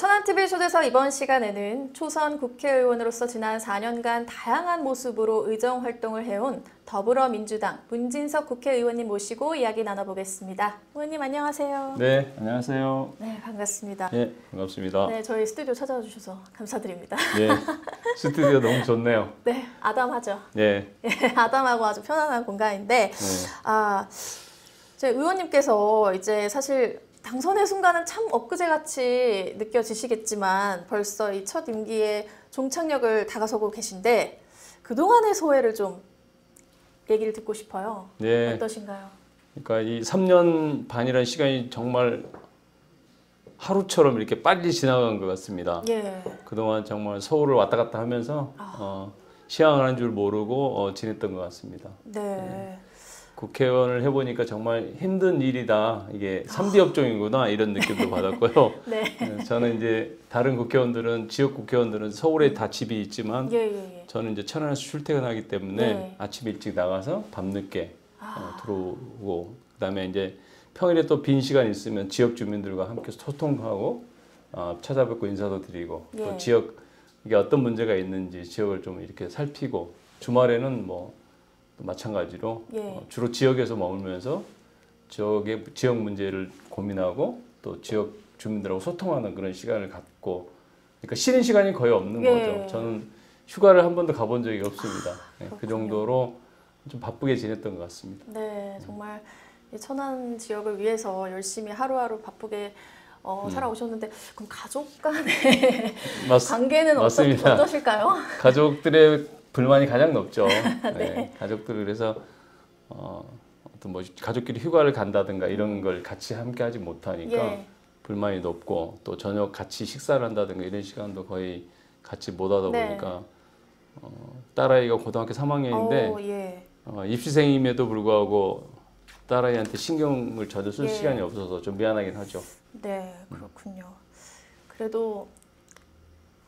천안TV 초대석 이번 시간에는 초선 국회의원으로서 지난 4년간 다양한 모습으로 의정 활동을 해온 더불어민주당 문진석 국회의원님 모시고 이야기 나눠보겠습니다. 의원님 안녕하세요. 네, 안녕하세요. 네, 반갑습니다. 네, 반갑습니다. 네, 저희 스튜디오 찾아와 주셔서 감사드립니다. 네, 스튜디오 너무 좋네요. 네, 아담하죠. 네. 아담하고 아주 편안한 공간인데, 제 의원님께서 이제 사실 당선의 순간은 참 엊그제같이 느껴지시겠지만 벌써 이 첫 임기에 종착역을 다가서고 계신데 그동안의 소회를 좀 얘기를 듣고 싶어요. 네. 어떠신가요? 그러니까 이 3년 반이라는 시간이 정말 하루처럼 이렇게 빨리 지나간 것 같습니다. 예. 그동안 정말 서울을 왔다 갔다 하면서 시향을 한 줄 모르고 지냈던 것 같습니다. 네. 국회의원을 해보니까 정말 힘든 일이다. 이게 3D 업종이구나 이런 느낌도 받았고요. 네. 저는 이제 다른 국회의원들은 지역 국회의원들은 서울에 다 집이 있지만 저는 이제 천안에서 출퇴근하기 때문에 아침 일찍 나가서 밤늦게 들어오고 그다음에 이제 평일에 또 빈 시간 있으면 지역 주민들과 함께 소통하고 찾아뵙고 인사도 드리고 또 지역 이게 어떤 문제가 있는지 지역을 좀 이렇게 살피고 주말에는 뭐 마찬가지로 주로 지역에서 머물면서 지역 문제를 고민하고 또 지역 주민들하고 소통하는 그런 시간을 갖고 그러니까 쉬는 시간이 거의 없는 거죠. 저는 휴가를 한 번도 가본 적이 없습니다. 그 정도로 좀 바쁘게 지냈던 것 같습니다. 네, 정말 이 천안 지역을 위해서 열심히 하루하루 바쁘게 살아오셨는데 그럼 가족 간의 관계는 어떠실까요? 가족들의 불만이 가장 높죠. 네. 가족들 그래서 어떤 뭐 가족끼리 휴가를 간다든가 이런 걸 같이 함께 하지 못하니까 불만이 높고 또 저녁 같이 식사를 한다든가 이런 시간도 거의 같이 못 하다 보니까 딸아이가 고등학교 3학년인데 입시생임에도 불구하고 딸아이한테 신경을 전혀 쓸 시간이 없어서 좀 미안하긴 하죠. 네, 그렇군요. 그래도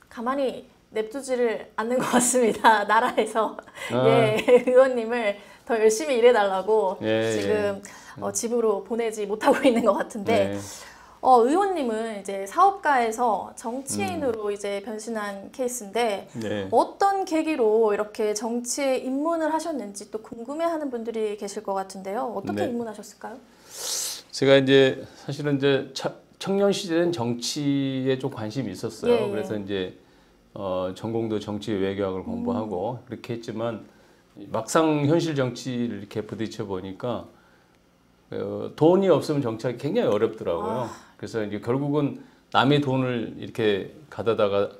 가만히 냅두지를 않는 것 같습니다. 나라에서 의원님을 더 열심히 일해달라고 지금 집으로 보내지 못하고 있는 것 같은데 의원님은 이제 사업가에서 정치인으로 이제 변신한 케이스인데 어떤 계기로 이렇게 정치에 입문을 하셨는지 또 궁금해하는 분들이 계실 것 같은데요. 어떻게 입문하셨을까요? 제가 이제 사실은 이제 청년 시절엔 정치에 좀 관심이 있었어요. 그래서 이제 전공도 정치 외교학을 공부하고 그렇게 했지만 막상 현실 정치를 이렇게 부딪혀 보니까 돈이 없으면 정치하기 굉장히 어렵더라고요. 그래서 이제 결국은 남의 돈을 이렇게 가져다가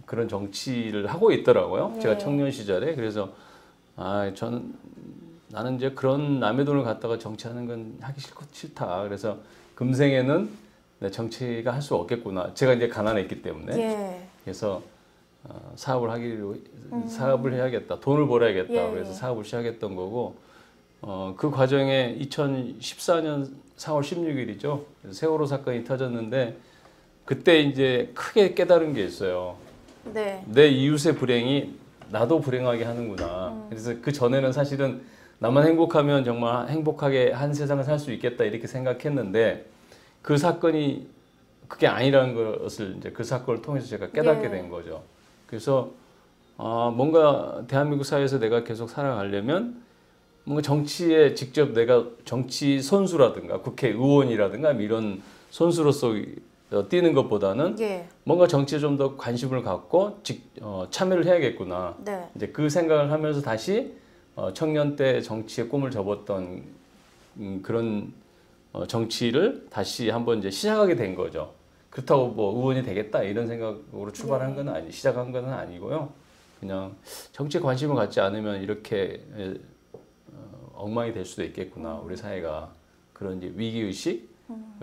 그런 정치를 하고 있더라고요. 제가 청년 시절에. 그래서 나는 이제 그런 남의 돈을 갖다가 정치하는 건 하기 싫다. 그래서 금생에는 정치가 할 수 없겠구나. 제가 이제 가난했기 때문에. 그래서 사업을 해야겠다. 돈을 벌어야겠다. 그래서 사업을 시작했던 거고 그 과정에 2014년 4월 16일이죠. 세월호 사건이 터졌는데 그때 이제 크게 깨달은 게 있어요. 내 이웃의 불행이 나도 불행하게 하는구나. 그래서 그 전에는 사실은 나만 행복하면 정말 행복하게 한 세상을 살 수 있겠다 이렇게 생각했는데 그 사건이 그게 아니라는 것을 이제 그 사건을 통해서 제가 깨닫게 된 거죠. 그래서 뭔가 대한민국 사회에서 내가 계속 살아가려면 뭔가 정치에 직접 내가 정치 선수라든가 국회의원이라든가 이런 선수로서 뛰는 것보다는 뭔가 정치에 좀 더 관심을 갖고 참여를 해야겠구나. 이제 그 생각을 하면서 다시 청년 때 정치의 꿈을 접었던 그런 정치를 다시 한번 이제 시작하게 된 거죠. 그렇다고 뭐 의원이 되겠다 이런 생각으로 출발한 건 시작한 건 아니고요. 그냥 정치에 관심을 갖지 않으면 이렇게 엉망이 될 수도 있겠구나. 우리 사회가 그런 이제 위기의식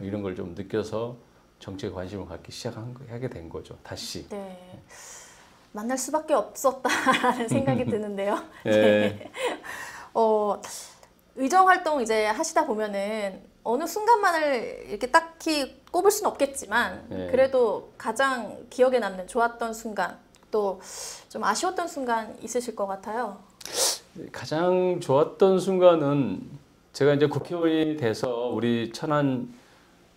이런 걸 좀 느껴서 정치에 관심을 갖기 시작하게 된 거죠. 다시. 만날 수밖에 없었다라는 생각이 드는데요. 의정 활동 이제 하시다 보면은 어느 순간만을 이렇게 딱히 꼽을 수는 없겠지만 그래도 가장 기억에 남는 좋았던 순간 또 좀 아쉬웠던 순간 있으실 것 같아요. 가장 좋았던 순간은 제가 이제 국회의원이 돼서 우리 천안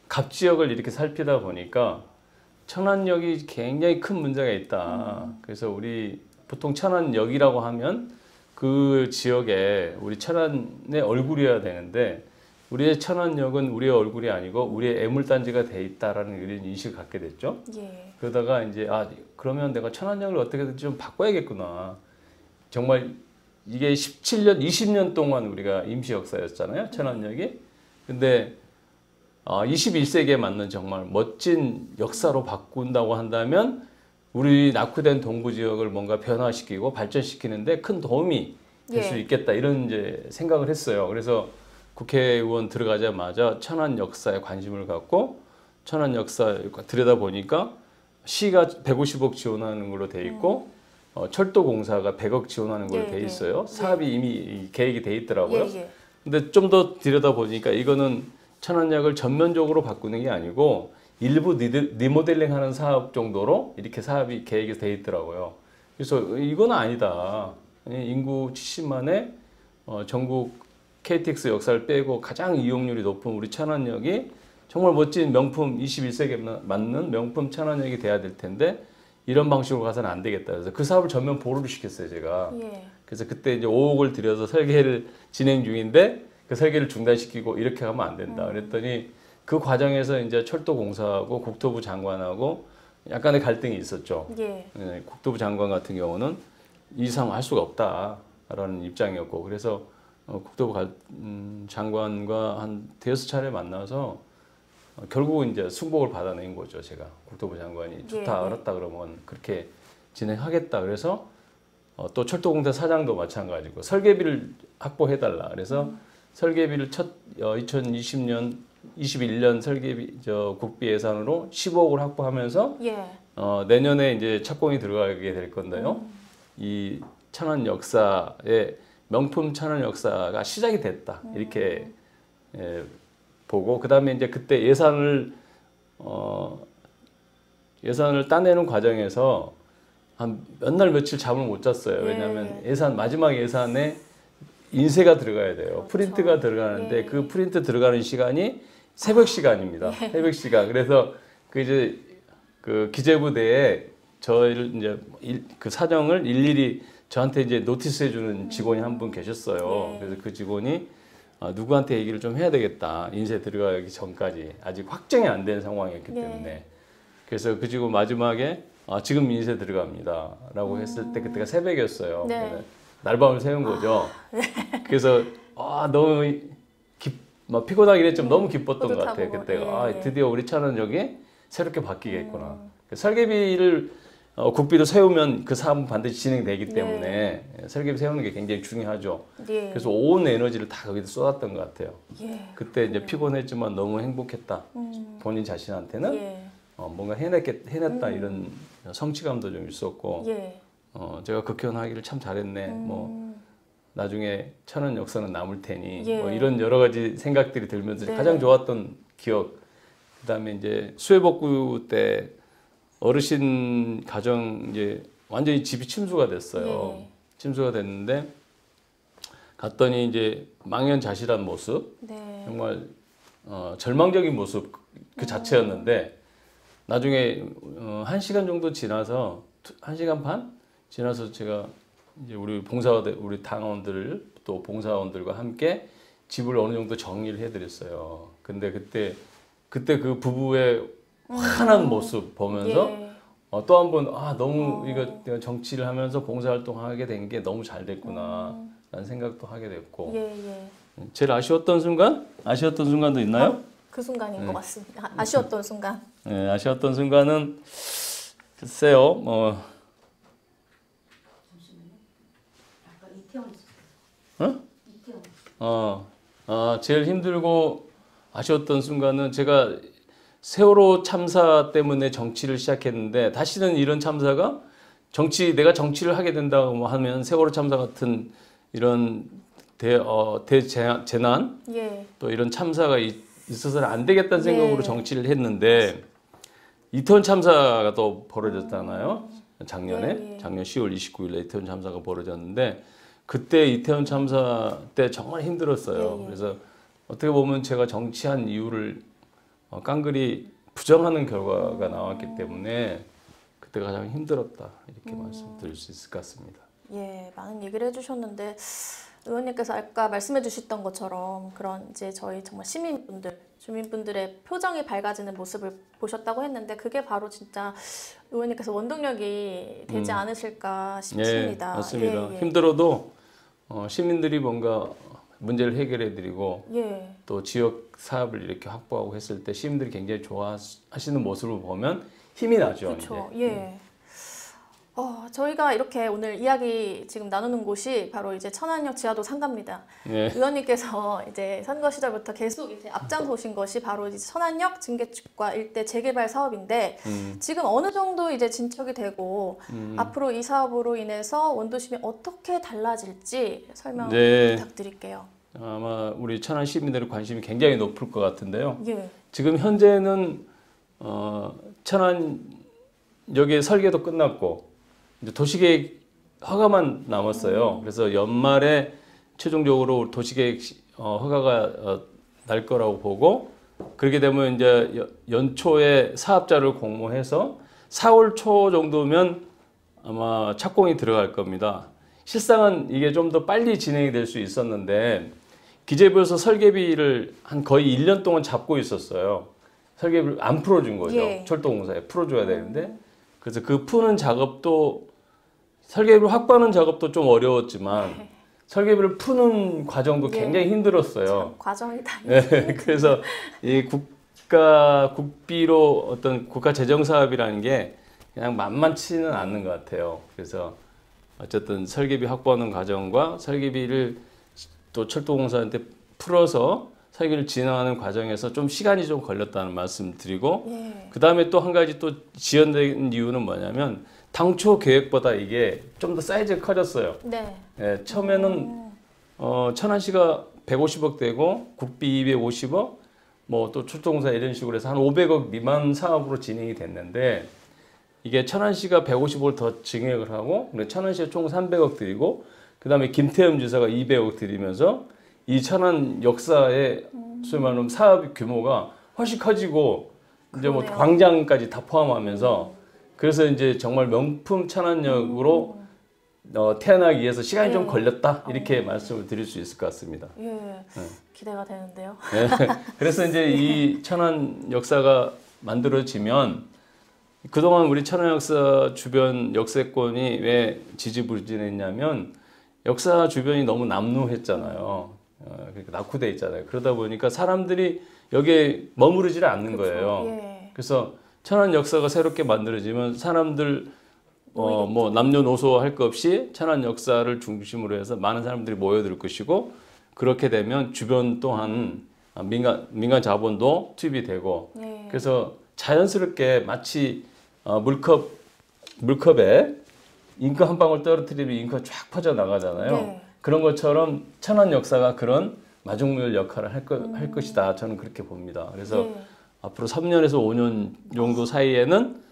갑 지역을 이렇게 살피다 보니까 천안역이 굉장히 큰 문제가 있다. 그래서 우리 보통 천안역이라고 하면 그 지역에 우리 천안의 얼굴이어야 되는데 우리의 천안역은 우리의 얼굴이 아니고 우리의 애물단지가 돼 있다라는 이런 인식을 갖게 됐죠. 예. 그러다가 이제 그러면 내가 천안역을 어떻게든 좀 바꿔야겠구나. 정말 이게 17년, 20년 동안 우리가 임시 역사였잖아요. 천안역이. 근데 21세기에 맞는 정말 멋진 역사로 바꾼다고 한다면 우리 낙후된 동부 지역을 뭔가 변화시키고 발전시키는데 큰 도움이 될 수 있겠다 이런 이제 생각을 했어요. 그래서 국회의원 들어가자마자 천안 역사에 관심을 갖고 천안 역사 들여다 보니까 시가 150억 지원하는 걸로 돼 있고 철도공사가 100억 지원하는 걸로 돼 있어요. 사업이 이미 계획이 돼 있더라고요. 근데 좀 더 들여다 보니까 이거는 천안역을 전면적으로 바꾸는 게 아니고 일부 리모델링하는 사업 정도로 이렇게 사업이 계획이 돼 있더라고요. 그래서 이건 아니다. 인구 70만에 전국 KTX 역사를 빼고 가장 이용률이 높은 우리 천안역이 정말 멋진 명품 21세기에 맞는 명품 천안역이 돼야 될 텐데 이런 방식으로 가서는 안 되겠다. 그래서 그 사업을 전면 보류를 시켰어요, 제가. 그래서 그때 이제 5억을 들여서 설계를 진행 중인데 그 설계를 중단시키고 이렇게 하면 안 된다. 그랬더니 그 과정에서 이제 철도공사하고 국토부 장관하고 약간의 갈등이 있었죠. 국토부 장관 같은 경우는 이상 할 수가 없다라는 입장이었고 그래서 국토부 장관과 한 대여섯 차례 만나서 결국은 이제 승복을 받아낸 거죠. 제가 국토부 장관이 좋다 알았다 그러면 그렇게 진행하겠다. 그래서 또 철도공사 사장도 마찬가지고 설계비를 확보해달라. 그래서 설계비를 2020년 21년 설계비 국비 예산으로 15억을 확보하면서 내년에 이제 착공이 들어가게 될 건데요. 이 천안 역사의 명품 천안 역사가 시작이 됐다. 이렇게 보고 그다음에 이제 그때 예산을 따내는 과정에서 한 몇 날 며칠 잠을 못 잤어요. 왜냐하면 마지막 예산에 인쇄가 들어가야 돼요. 그렇죠. 프린트가 들어가는데 그 프린트 들어가는 시간이 새벽 시간입니다. 새벽 시간. 그래서 그 기재부대에 저희를 이제 그 사정을 일일이 저한테 이제 노티스해 주는 직원이 한 분 계셨어요. 그래서 그 직원이 누구한테 얘기를 좀 해야 되겠다. 인쇄 들어가기 전까지 아직 확정이 안 된 상황이었기 때문에. 그래서 그 직원 마지막에 지금 인쇄 들어갑니다라고 했을 때 그때가 새벽이었어요. 그래서 날밤을 새운 거죠. 그래서 너무 피곤하긴 했지만 너무 기뻤던 것 같아요. 그때가 드디어 우리 천안역이 새롭게 바뀌겠구나. 설계비를 국비도 세우면 그 사업은 반드시 진행되기 때문에 설계비 세우는 게 굉장히 중요하죠. 그래서 온 에너지를 다 거기다 쏟았던 것 같아요. 그때 이제 피곤했지만 너무 행복했다. 본인 자신한테는 뭔가 해냈다 이런 성취감도 좀 있었고 제가 극현하기를 참 잘했네. 뭐 나중에 천안 역사는 남을 테니 뭐 이런 여러 가지 생각들이 들면서 가장 좋았던 기억. 그다음에 이제 수해복구 때 어르신 가정 이제 완전히 집이 침수가 됐어요. 침수가 됐는데 갔더니 이제 망연자실한 모습, 정말 절망적인 모습 그 자체였는데 나중에 1시간 정도 지나서 1시간 반 지나서 제가 이제 우리 당원들 또 봉사원들과 함께 집을 어느 정도 정리를 해드렸어요. 근데 그때 그 부부의 환한 모습 보면서 또 한 번 너무 이거 내가 정치를 하면서 봉사활동하게 된 게 너무 잘 됐구나 라는 생각도 하게 됐고 제일 아쉬웠던 순간도 있나요? 그 순간인 것 같습니다. 아쉬웠던 순간. 네, 아쉬웠던 순간은 글쎄요. 제일 힘들고 아쉬웠던 순간은 제가 세월호 참사 때문에 정치를 시작했는데 다시는 이런 참사가 내가 정치를 하게 된다고 하면 세월호 참사 같은 이런 대재난 또 이런 참사가 있어서는 안 되겠다는 생각으로 정치를 했는데 이태원 참사가 또 벌어졌잖아요. 작년 10월 29일에 이태원 참사가 벌어졌는데 그때 이태원 참사 때 정말 힘들었어요. 그래서 어떻게 보면 제가 정치한 이유를 깡그리 부정하는 결과가 나왔기 때문에 그때가 가장 힘들었다 이렇게 말씀드릴 수 있을 것 같습니다. 예, 많은 얘기를 해주셨는데 의원님께서 아까 말씀해주셨던 것처럼 그런 이제 저희 정말 시민분들, 주민분들의 표정이 밝아지는 모습을 보셨다고 했는데 그게 바로 진짜 의원님께서 원동력이 되지 않으실까 싶습니다. 예, 맞습니다. 예, 예. 힘들어도 시민들이 뭔가 문제를 해결해드리고 예. 또 지역 사업을 이렇게 확보하고 했을 때 시민들이 굉장히 좋아하시는 모습을 보면 힘이 나죠. 그렇죠. 이제. 예. 저희가 이렇게 오늘 이야기 지금 나누는 곳이 바로 이제 천안역 지하도 상가입니다. 예. 의원님께서 이제 선거 시절부터 계속 이제 앞장서신 것이 바로 이제 천안역 증개축과 일대 재개발 사업인데 지금 어느 정도 이제 진척이 되고 앞으로 이 사업으로 인해서 원도심이 어떻게 달라질지 설명 네. 부탁드릴게요. 아마 우리 천안 시민들의 관심이 굉장히 높을 것 같은데요. 예. 지금 현재는 천안역의 설계도 끝났고 이제 도시계획 허가만 남았어요. 그래서 연말에 최종적으로 도시계획 허가가 날 거라고 보고 그렇게 되면 이제 연초에 사업자를 공모해서 4월 초 정도면 아마 착공이 들어갈 겁니다. 실상은 이게 좀 더 빨리 진행이 될 수 있었는데 기재부에서 설계비를 한 거의 1년 동안 잡고 있었어요. 설계비를 안 풀어준 거죠. 예. 철도공사에 풀어줘야 되는데 그래서 그 푸는 작업도 설계비를 확보하는 작업도 좀 어려웠지만 설계비를 푸는 과정도 굉장히 힘들었어요. 참 과정이다. 네, 그래서 이 국비로 어떤 국가 재정 사업이라는 게 그냥 만만치는 않는 것 같아요. 그래서 어쨌든 설계비 확보하는 과정과 설계비를 또 철도공사한테 풀어서 설계를 진행하는 과정에서 좀 시간이 좀 걸렸다는 말씀 드리고 예. 그 다음에 또 한 가지 또 지연된 이유는 뭐냐면 당초 계획보다 이게 좀 더 사이즈가 커졌어요. 네. 예, 처음에는 천안시가 150억 되고 국비 250억 뭐 또 철도공사 이런 식으로 해서 한 500억 미만 사업으로 진행이 됐는데 이게 천안시가 150억을 더 증액을 하고 천안시가 총 300억 들이고 그 다음에 김태흠 지사가 200억 들이면서 이 천안 역사의 소위 말하는 사업 규모가 훨씬 커지고 이제 뭐 그러네요. 광장까지 다 포함하면서 그래서 이제 정말 명품 천안역으로 태어나기 위해서 시간이 좀 걸렸다 이렇게 말씀을 드릴 수 있을 것 같습니다. 예. 기대가 되는데요. 네. 그래서 이제 이 천안 역사가 만들어지면 그동안 우리 천안 역사 주변 역세권이 왜 지지부진했냐면 역사 주변이 너무 남루했잖아요. 그러니까 낙후돼 있잖아요. 그러다 보니까 사람들이 여기에 머무르지를 않는 그렇죠. 거예요. 예. 그래서 천안 역사가 새롭게 만들어지면 사람들 뭐 남녀노소 할 것 없이 천안 역사를 중심으로 해서 많은 사람들이 모여들 것이고 그렇게 되면 주변 또한 민간 자본도 투입이 되고 예. 그래서 자연스럽게 마치 물컵에 잉크 한 방울 떨어뜨리면 잉크가 쫙 퍼져 나가잖아요. 네. 그런 것처럼 천안 역사가 그런 마중물 역할을 할 것이다. 저는 그렇게 봅니다. 그래서 예. 앞으로 3년에서 5년 정도 사이에는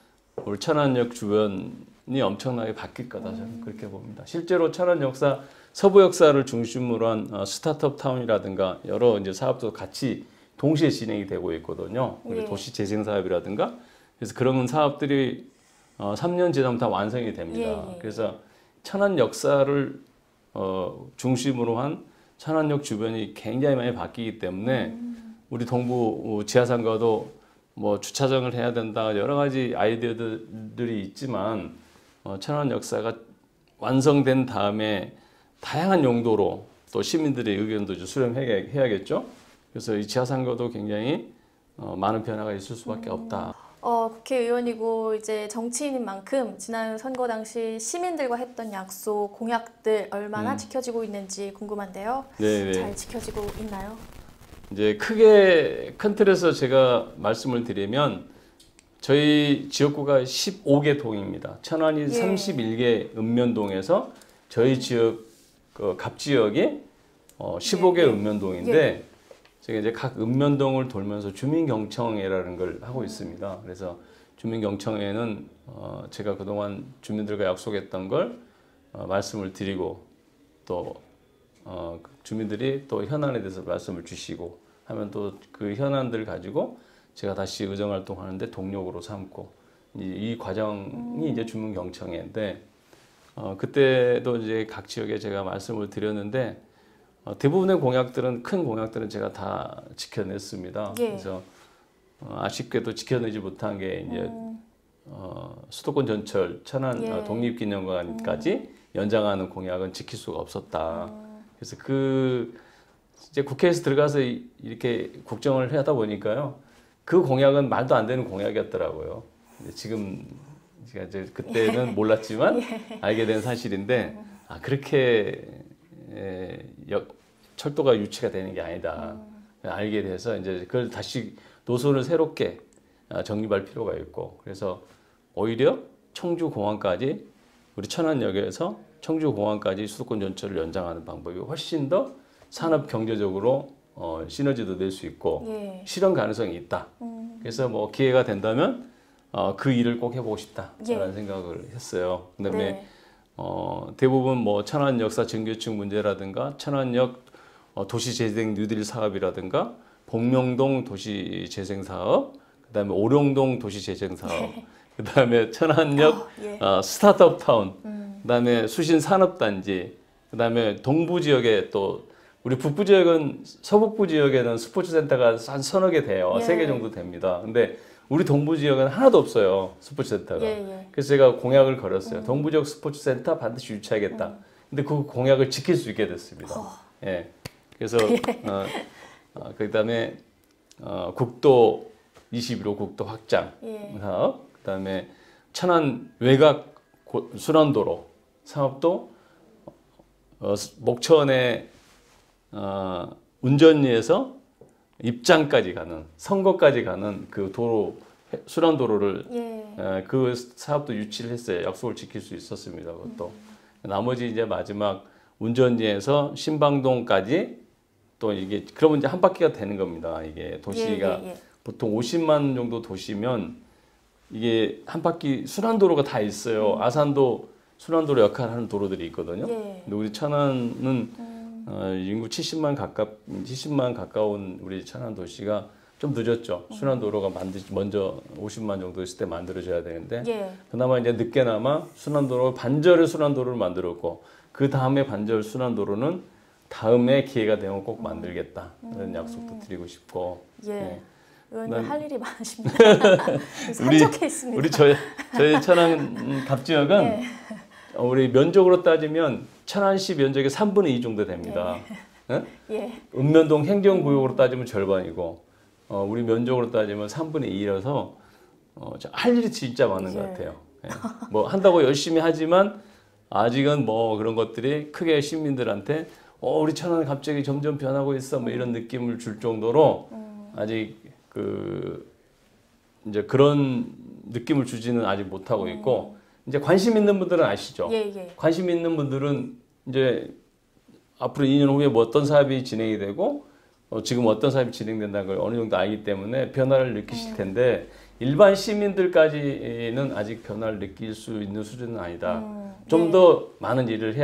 우리 천안역 주변이 엄청나게 바뀔 거다. 저는 그렇게 봅니다. 실제로 천안 역사, 서부 역사를 중심으로 한 스타트업 타운이라든가 여러 이제 사업도 같이 동시에 진행이 되고 있거든요. 우리 예. 도시 재생 사업이라든가 그래서 그런 사업들이 3년 지나면 다 완성이 됩니다. 예, 예. 그래서 천안 역사를 중심으로 한 천안역 주변이 굉장히 많이 바뀌기 때문에 우리 동부 지하상가도 뭐 주차장을 해야 된다 여러 가지 아이디어들이 있지만 천안 역사가 완성된 다음에 다양한 용도로 또 시민들의 의견도 수렴해야겠죠. 그래서 이 지하상가도 굉장히 많은 변화가 있을 수밖에 없다. 국회의원이고 이제 정치인인 만큼 지난 선거 당시 시민들과 했던 약속, 공약들 얼마나 지켜지고 있는지 궁금한데요. 네네. 잘 지켜지고 있나요? 이제 크게 큰 틀에서 제가 말씀을 드리면 저희 지역구가 15개 동입니다. 천안이 31개 읍면동에서 저희 지역 갑지역이 15개 읍면동인데 제가 이제 각 읍면동을 돌면서 주민경청회라는 걸 하고 있습니다. 그래서 주민경청회는 제가 그동안 주민들과 약속했던 걸 말씀을 드리고 또 주민들이 또 현안에 대해서 말씀을 주시고 하면 또 그 현안들을 가지고 제가 다시 의정 활동하는데 동력으로 삼고 이 과정이 이제 주문경청회인데 그때도 이제 각 지역에 제가 말씀을 드렸는데 대부분의 공약들은 큰 공약들은 제가 다 지켜냈습니다. 예. 그래서 아쉽게도 지켜내지 못한 게 이제 수도권 전철 천안 예. 독립기념관까지 연장하는 공약은 지킬 수가 없었다. 그래서 이제 국회에서 들어가서 이렇게 국정을 하다 보니까요. 그 공약은 말도 안 되는 공약이었더라고요. 지금 제가 이제 그때는 몰랐지만 알게 된 사실인데 그렇게 철도가 유치가 되는 게 아니다. 알게 돼서 이제 그걸 다시 노선을 새롭게 정립할 필요가 있고 그래서 오히려 청주공항까지 우리 천안역에서 청주공항까지 수도권 전철을 연장하는 방법이 훨씬 더 산업 경제적으로 시너지도 낼 수 있고 예. 실현 가능성이 있다. 그래서 뭐 기회가 된다면 그 일을 꼭 해보고 싶다라는 생각을 했어요. 그다음에 네. 대부분 뭐 천안 역사 증교축 문제라든가 천안역 도시재생 뉴딜 사업이라든가 복명동 도시재생 사업, 그다음에 오룡동 도시재생 사업, 그다음에 천안역 스타트업 타운, 그다음에 수신 산업단지, 그다음에 동부 지역에 또 우리 북부 지역은 서북부 지역에는 스포츠 센터가 한 서너 개 돼요. 예. 3개 정도 됩니다. 근데 우리 동부 지역은 하나도 없어요. 스포츠 센터가. 예. 그래서 제가 공약을 걸었어요. 동부 지역 스포츠 센터 반드시 유치하겠다. 근데 그 공약을 지킬 수 있게 됐습니다. 예. 그래서 그다음에 국도 21호 국도 확장 사업, 그다음에 천안 외곽 순환도로 사업도 목천의 운전리에서 입장까지 가는 선거까지 가는 그 도로 순환도로를 그 사업도 유치를 했어요. 약속을 지킬 수 있었습니다. 그것도 나머지 이제 마지막 운전리에서 신방동까지 또 이게 그러면 이제 한 바퀴가 되는 겁니다. 이게 도시가 보통 50만 정도 도시면 이게 한 바퀴 순환도로가 다 있어요. 아산도 순환도로 역할을 하는 도로들이 있거든요. 근데 우리 천안은 인구 70만 가까운 우리 천안 도시가 좀 늦었죠. 순환도로가 먼저 50만 정도 있을 때 만들어져야 되는데 그나마 이제 늦게나마 반절의 순환도로를 만들었고 그 다음에 반절 순환도로는 다음에 기회가 되면 꼭 만들겠다 이런 약속도 드리고 싶고. 의원님 할 일이 많으십니다. 산적해 있습니다. 우리 저희 천안 갑지역은 우리 면적으로 따지면 천안시 면적의 3분의 2 정도 됩니다. 읍면동 행정구역으로 따지면 절반이고 우리 면적으로 따지면 3분의 2라서 할 일이 진짜 많은 것 같아요. 뭐 한다고 열심히 하지만 아직은 뭐 그런 것들이 크게 시민들한테 우리 천안 갑자기 점점 변하고 있어 뭐 이런 느낌을 줄 정도로 아직 이제 그런 느낌을 주지는 아직 못하고 있고 이제 관심 있는 분들은 아시죠? 관심 있는 분들은 이제 앞으로 2년 후에 뭐 어떤 사업이 진행이 되고 지금 어떤 사업이 진행된다는 걸 어느 정도 알기 때문에 변화를 느끼실 텐데 일반 시민들까지는 아직 변화를 느낄 수 있는 수준은 아니다. 좀 더 많은 일을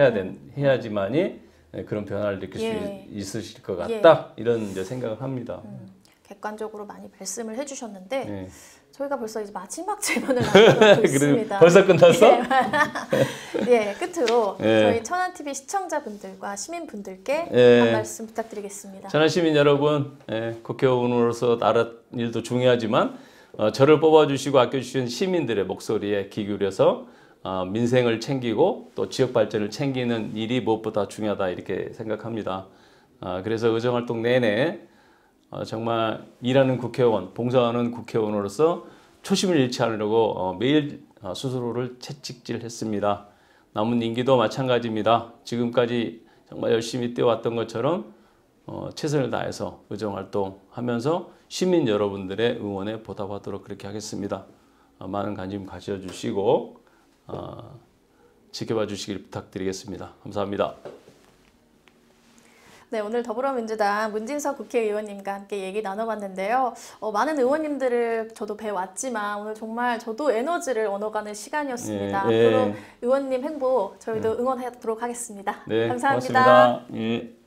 해야지만이 그런 변화를 느낄 수 있으실 것 같다. 이런 이제 생각을 합니다. 객관적으로 많이 말씀을 해주셨는데 저희가 벌써 이제 마지막 질문을 남겨놓고 있습니다. 벌써 끝났어? 끝으로 저희 천안TV 시청자분들과 시민분들께 한 말씀 부탁드리겠습니다. 천안 시민 여러분, 국회의원으로서 나라 일도 중요하지만 저를 뽑아주시고 아껴주신 시민들의 목소리에 귀 기울여서 민생을 챙기고 또 지역 발전을 챙기는 일이 무엇보다 중요하다 이렇게 생각합니다. 그래서 의정활동 내내 정말 일하는 국회의원, 봉사하는 국회의원으로서 초심을 잃지 않으려고 매일 스스로를 채찍질했습니다. 남은 임기도 마찬가지입니다. 지금까지 정말 열심히 뛰어왔던 것처럼 최선을 다해서 의정활동하면서 시민 여러분들의 응원에 보답하도록 그렇게 하겠습니다. 많은 관심 가져주시고 지켜봐 주시길 부탁드리겠습니다. 감사합니다. 네, 오늘 더불어민주당 문진석 국회의원님과 함께 얘기 나눠봤는데요. 많은 의원님들을 저도 뵈왔지만 오늘 정말 저도 에너지를 얻어가는 시간이었습니다. 앞으로 의원님 행보 저희도 응원하도록 하겠습니다. 감사합니다. 고맙습니다.